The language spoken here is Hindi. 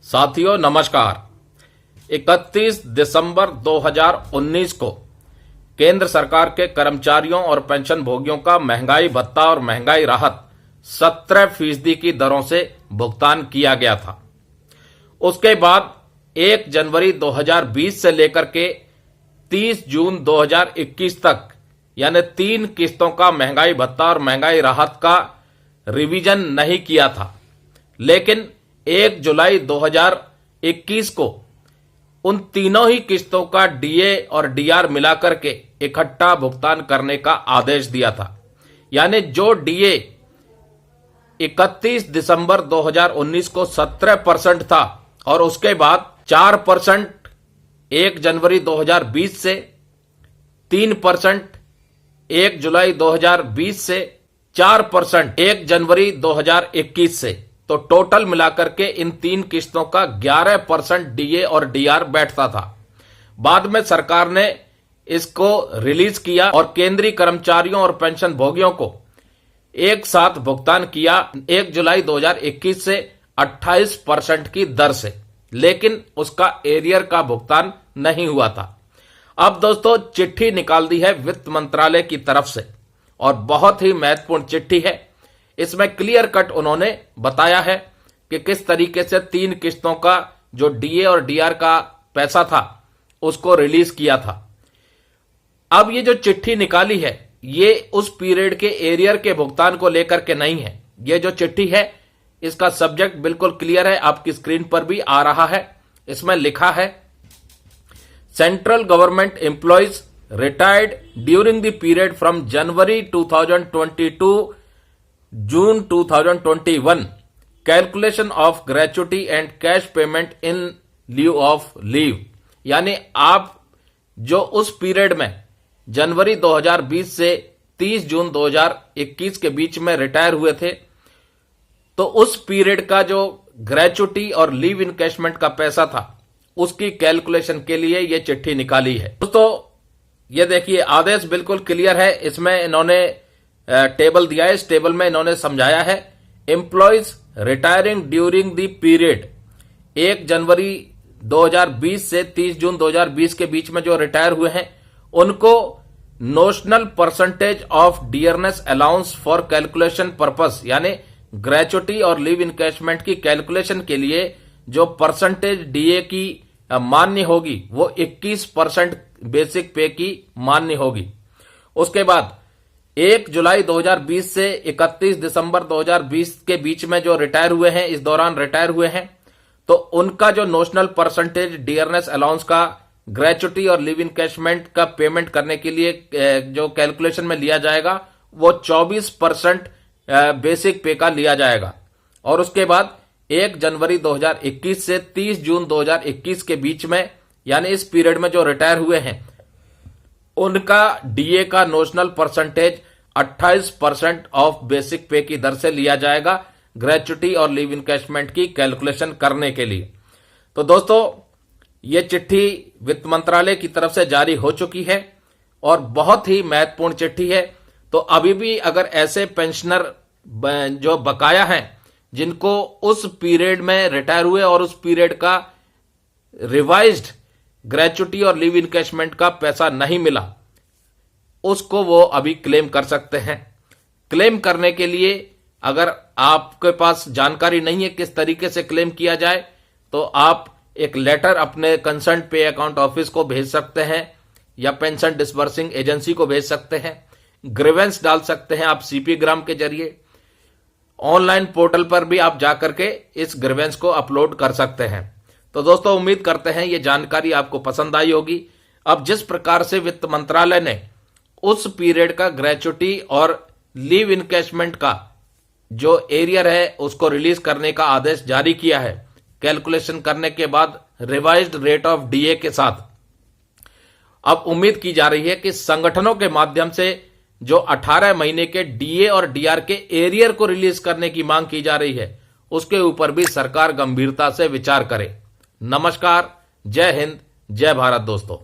साथियों नमस्कार। 31 दिसंबर 2019 को केंद्र सरकार के कर्मचारियों और पेंशन भोगियों का महंगाई भत्ता और महंगाई राहत 17% की दरों से भुगतान किया गया था। उसके बाद 1 जनवरी 2020 से लेकर के 30 जून 2021 तक यानी 3 किस्तों का महंगाई भत्ता और महंगाई राहत का रिवीजन नहीं किया था, लेकिन 1 जुलाई 2021 को उन तीनों ही किस्तों का डीए और डीआर मिलाकर के इकट्ठा भुगतान करने का आदेश दिया था। यानी जो डीए 31 दिसंबर 2019 को 17% था और उसके बाद 4% 1 जनवरी 2020 से, 3% 1 जुलाई 2020 से, 4% 1 जनवरी 2021 से, तो टोटल मिलाकर के इन 3 किस्तों का 11% डीए और डीआर बैठता था। बाद में सरकार ने इसको रिलीज किया और केंद्रीय कर्मचारियों और पेंशन भोगियों को एक साथ भुगतान किया 1 जुलाई 2021 से 28% की दर से, लेकिन उसका एरियर का भुगतान नहीं हुआ था। अब दोस्तों चिट्ठी निकाल दी है वित्त मंत्रालय की तरफ से और बहुत ही महत्वपूर्ण चिट्ठी है। इसमें क्लियर कट उन्होंने बताया है कि किस तरीके से 3 किस्तों का जो डीए और डीआर का पैसा था उसको रिलीज किया था। अब ये जो चिट्ठी निकाली है ये उस पीरियड के एरियर के भुगतान को लेकर के नहीं है। ये जो चिट्ठी है इसका सब्जेक्ट बिल्कुल क्लियर है, आपकी स्क्रीन पर भी आ रहा है। इसमें लिखा है central government employees retired during the period from January 2022 June 2021 calculation of gratuity and cash payment in leave of leave. यानी आप जो उस पीरियड में जनवरी 2020 से 30 जून 2021 के बीच में रिटायर हुए थे, तो उस पीरियड का जो ग्रेचुटी और लीव इनकैशमेंट का पैसा था उसकी कैलकुलेशन के लिए यह चिट्ठी निकाली है। दोस्तों ये देखिए आदेश बिल्कुल क्लियर है। इसमें इन्होंने टेबल दिया है। इस टेबल में इन्होंने समझाया है employees retiring during the period 1 जनवरी 2020 से 30 जून 2020 के बीच में जो रिटायर हुए हैं उनको notional percentage of dearness allowance for calculation purpose, यानी ग्रेचुटी और लीव इनकैशमेंट की कैलकुलेशन के लिए जो परसेंटेज डीए की मान्य होगी वो 21% बेसिक पे की मान्य होगी। उसके बाद 1 जुलाई 2020 से 31 दिसंबर 2020 के बीच में जो रिटायर हुए हैं, इस दौरान रिटायर हुए हैं, तो उनका जो नोशनल परसेंटेज डियरनेस अलाउंस का ग्रेचुटी और लिव इनकैशमेंट का पेमेंट करने के लिए जो कैलकुलेशन में लिया जाएगा वो 24% बेसिक पे का लिया जाएगा। और उसके बाद 1 जनवरी 2021 से 30 जून 2021 के बीच में यानी इस पीरियड में जो रिटायर हुए हैं उनका डीए का नोशनल परसेंटेज 28% ऑफ बेसिक पे की दर से लिया जाएगा ग्रेचुटी और लीव इनकैशमेंट की कैलकुलेशन करने के लिए। तो दोस्तों ये चिट्ठी वित्त मंत्रालय की तरफ से जारी हो चुकी है और बहुत ही महत्वपूर्ण चिट्ठी है। तो अभी भी अगर ऐसे पेंशनर जो बकाया हैं जिनको उस पीरियड में रिटायर हुए और उस पीरियड का रिवाइज्ड ग्रेचुटी और लीव इनकैशमेंट का पैसा नहीं मिला, उसको वो अभी क्लेम कर सकते हैं। क्लेम करने के लिए अगर आपके पास जानकारी नहीं है किस तरीके से क्लेम किया जाए, तो आप एक लेटर अपने कंसर्न पे अकाउंट ऑफिस को भेज सकते हैं या पेंशन डिसबर्सिंग एजेंसी को भेज सकते हैं। ग्रीवेंस डाल सकते हैं आप सीपी ग्राम के जरिए। ऑनलाइन पोर्टल पर भी आप जाकर के इस ग्रीवेंस को अपलोड कर सकते हैं। तो दोस्तों उम्मीद करते हैं ये जानकारी आपको पसंद आई होगी। अब जिस प्रकार से वित्त मंत्रालय ने उस पीरियड का ग्रेचुटी और लीव इनकैशमेंट का जो एरियर है उसको रिलीज करने का आदेश जारी किया है कैलकुलेशन करने के बाद रिवाइज्ड रेट ऑफ डीए के साथ, अब उम्मीद की जा रही है कि संगठनों के माध्यम से जो 18 महीने के डीए और डीआर के एरियर को रिलीज करने की मांग की जा रही है उसके ऊपर भी सरकार गंभीरता से विचार करे। नमस्कार, जय हिंद, जय भारत दोस्तों।